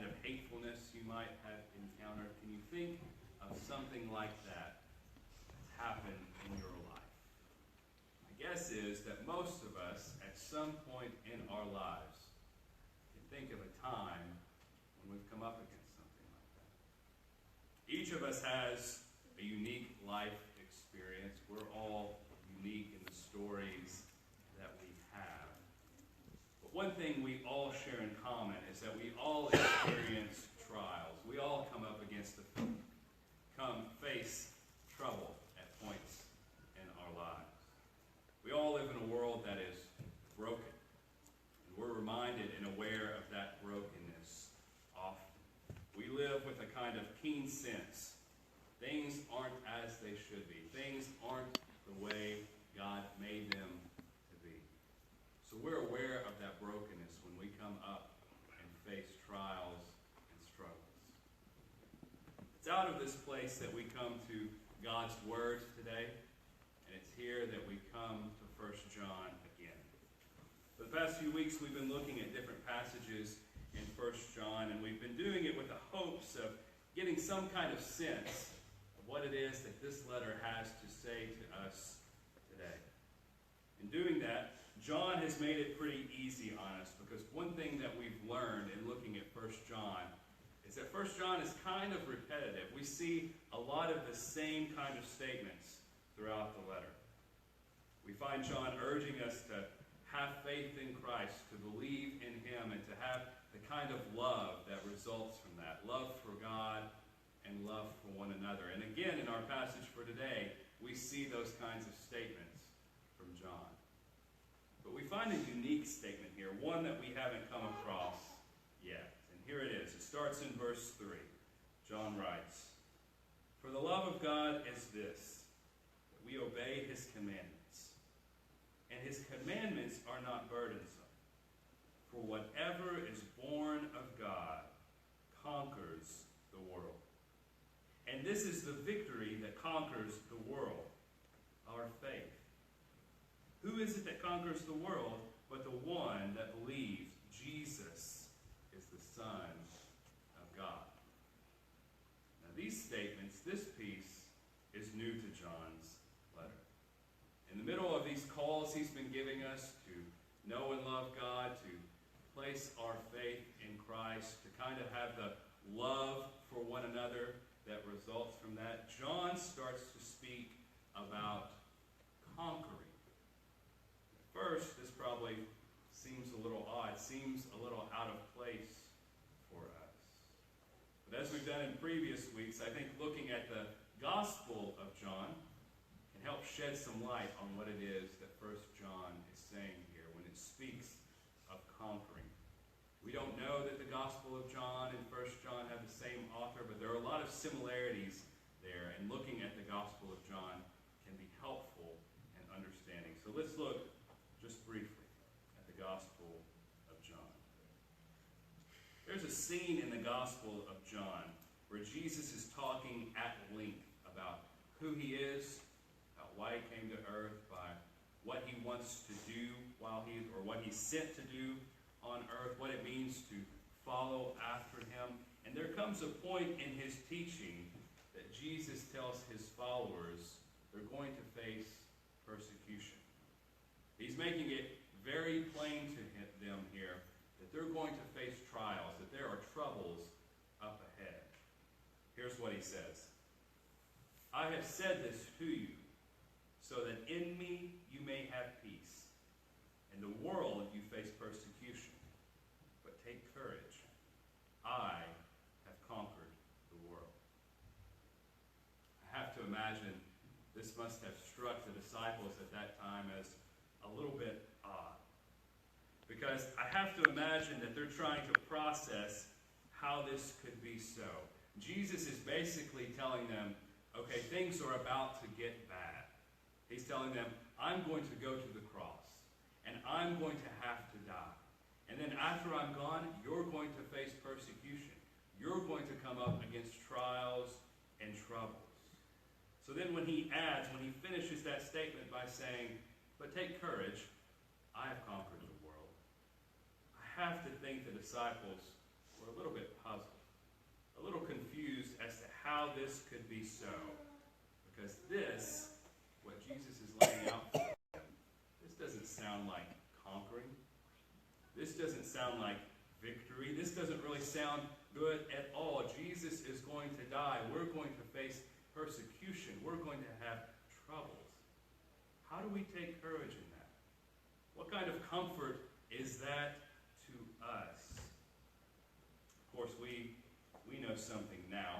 kind of hatefulness you might have encountered? Can you think of something like that that's happened in your life? My guess is that most of us, at some point in our lives, can think of a time when we've come up against something like that. Each of us has a unique life experience. We're all unique in the stories that we have. But one thing we all share in common is that we all experience trials. We all come up against face trouble at points in our lives. We all live in a world that is broken. And we're reminded and aware of that brokenness often. We live with a kind of keen sense. Things aren't as they should be. Things aren't the way God made them to be. So we're aware of that brokenness when we come up and face trials and struggles. It's out of this place that we come to God's Word today, and it's here that we come to 1 John again. For the past few weeks, we've been looking at different passages in 1 John, and we've been doing it with the hopes of getting some kind of sense of what it is that this letter has to say to us today. In doing that, John has made it pretty easy on us, because one thing that we've learned in looking at 1 John is that 1 John is kind of repetitive. We see a lot of the same kind of statements throughout the letter. We find John urging us to have faith in Christ, to believe in Him, and to have the kind of love that results from that. Love for God and love for one another. And again, in our passage for today, we see those kinds of statements from John. But we find a unique statement here, one that we haven't come across yet. And here it is. It starts in verse 3. John writes, "For the love of God is this, that we obey His commandments. And His commandments are not burdensome. For whatever is born of God conquers the world. And this is the victory that conquers the world, our faith. Who is it that conquers the world but the one that believes Jesus is the Son of God?" Now these statements, this piece, is new to John's letter. In the middle of these calls he's been giving us to know and love God, to place our faith in Christ, to kind of have the love for one another that results from that, John starts to speak about conquering. At first, this probably seems a little odd, seems a little out of place for us. But as we've done in previous weeks, I think looking at the Gospel of John can help shed some light on what it is that 1 John is saying here when it speaks of conquering. We don't know that the Gospel of John and 1 John have the same author, but there are a lot of similarities there, and looking at the Gospel of John can be helpful in understanding. So let's look just briefly at the Gospel of John. There's a scene in the Gospel of John where Jesus is talking at length about who He is, about why He came to earth, by what He wants to do or what He's sent to do on earth, what it means to follow after Him. And there comes a point in His teaching that Jesus tells His followers they're going to face persecution. He's making it very plain to them here that they're going to face trials, that there are troubles up ahead. Here's what He says. "I have said this to you, so that in me you may have peace. In the world you face persecution. But take courage. I have conquered the world." I have to imagine this must have struck the disciples at that time as a little bit odd. Because I have to imagine that they're trying to process how this could be so. Jesus is basically telling them, okay, things are about to get bad. He's telling them, I'm going to go to the cross, and I'm going to have to die. And then after I'm gone, you're going to face persecution. You're going to come up against trials and troubles. So then when he finishes that statement by saying, but take courage, I have conquered the world, I have to think the disciples were a little bit puzzled. this could be so. Because this, what Jesus is laying out for them, this doesn't sound like conquering. This doesn't sound like victory. This doesn't really sound good at all. Jesus is going to die. We're going to face persecution. We're going to have troubles. How do we take courage in that? What kind of comfort is that to us? Of course, we know something now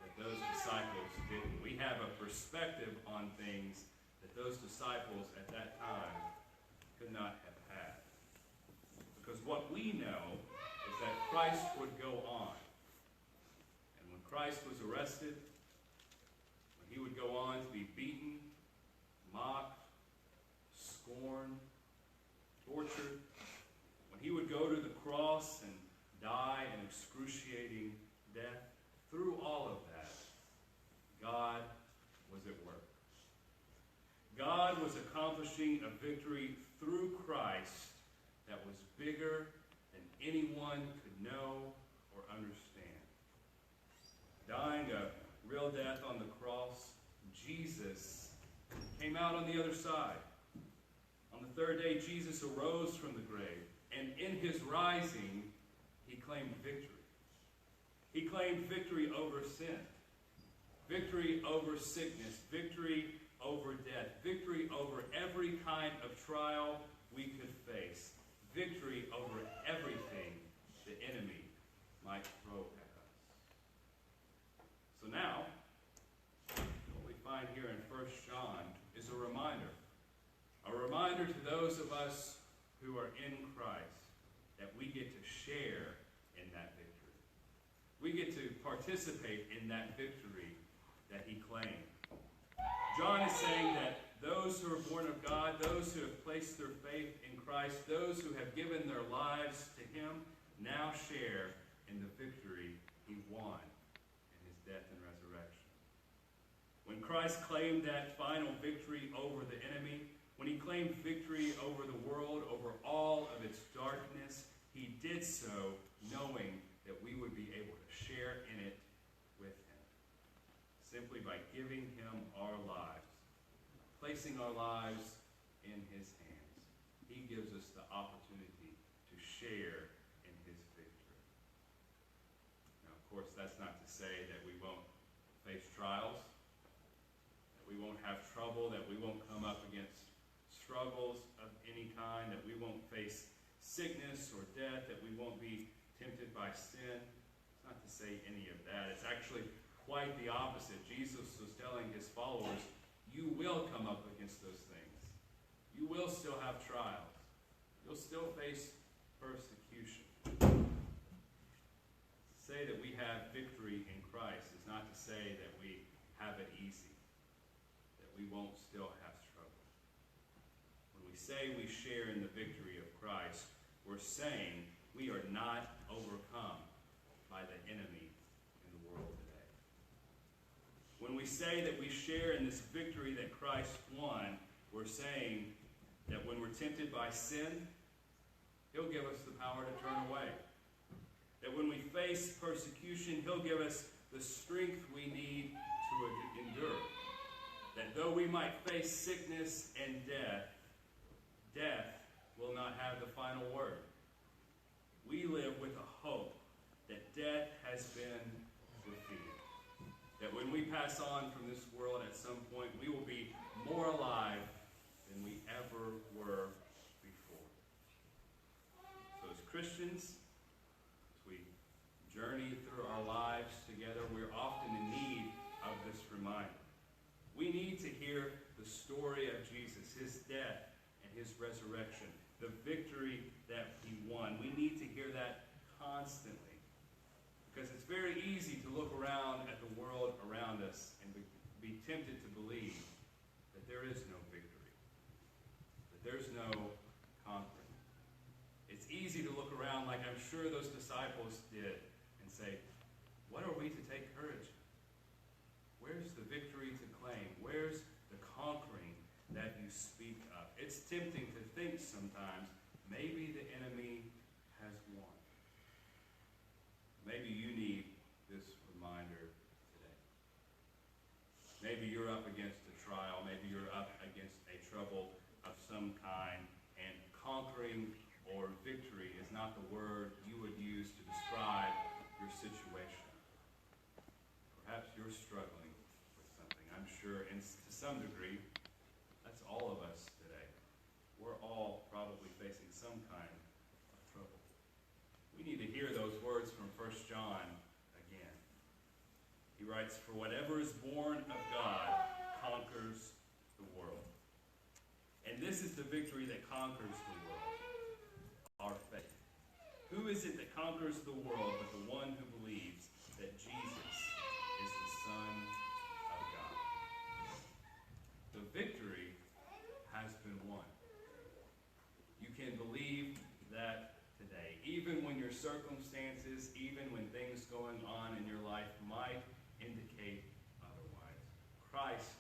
that those disciples didn't. We have a perspective on things that those disciples at that time could not have had. Because what we know is that Christ would go on. And when Christ was arrested, when he would go on to be beaten, mocked, scorned, tortured, when he would go to the cross and die an excruciating death, through all of that, God was at work. God was accomplishing a victory through Christ that was bigger than anyone could know or understand. Dying a real death on the cross, Jesus came out on the other side. On the third day, Jesus arose from the grave, and in his rising, he claimed victory. He claimed victory over sin, victory over sickness, victory over death, victory over every kind of trial we could face, victory over everything the enemy might throw at us. So now, what we find here in 1 John is a reminder to those of us who are in Christ that we get to share in that victory. We get to participate in that victory that he claimed. John is saying that those who are born of God, those who have placed their faith in Christ, those who have given their lives to him, now share in the victory he won in his death and resurrection. When Christ claimed that final victory over the enemy, when he claimed victory over the world, over all of its darkness, he did so knowing that we would be able to share in it with him, simply by giving him our lives, placing our lives in his hands. He gives us the opportunity to share in his victory. Now, of course, that's not to say that we won't face trials, that we won't have trouble, that we won't come up against struggles of any kind, that we won't face sickness or death, that we won't be tempted by sin. It's not to say any of that. It's actually quite the opposite. Jesus was telling his followers, you will come up against those things. You will still have trials. You'll still face persecution. To say that we have victory in Christ is not to say that we have it easy, that we won't still have struggle. When we say we share in the victory of Christ, we're saying we are not overcome by the enemy in the world today. When we say that we share in this victory that Christ won, we're saying that when we're tempted by sin, he'll give us the power to turn away. That when we face persecution, he'll give us the strength we need to endure. That though we might face sickness and death, death will not have the final word. We live with a hope that death has been defeated. That when we pass on from this world at some point, we will be more alive than we ever were before. So as Christians, as we journey through our lives together, we're often in need of this reminder. We need to hear the story of Jesus, his death and his resurrection, the victory that he won. We need to hear that constantly, because it's very easy to look around at the world around us and be tempted to believe that there is no victory, that there's no conquering. It's easy to look around like I'm sure those disciples did and say, what are we to take courage in? Where's the victory to claim? Where's the conquering that you speak of? It's tempting to think sometimes maybe the enemy has won. Maybe you need this reminder today. trial. Maybe you're up against a trouble of some kind, and conquering or victory is not the word you would use to describe your situation. Perhaps you're struggling with something. I'm sure, and to some degree, that's all of us today. We're all probably facing some kind of trouble. We need to hear those words from 1 John again. He writes, "For whatever is born of God conquers the world." And this is the victory that conquers the world, our faith. Who is it that conquers the world but the one who believes that Jesus is the Son of God? The victory has been won. You can believe that today, even when your circumstances, even when things going on in your life might indicate otherwise. Christ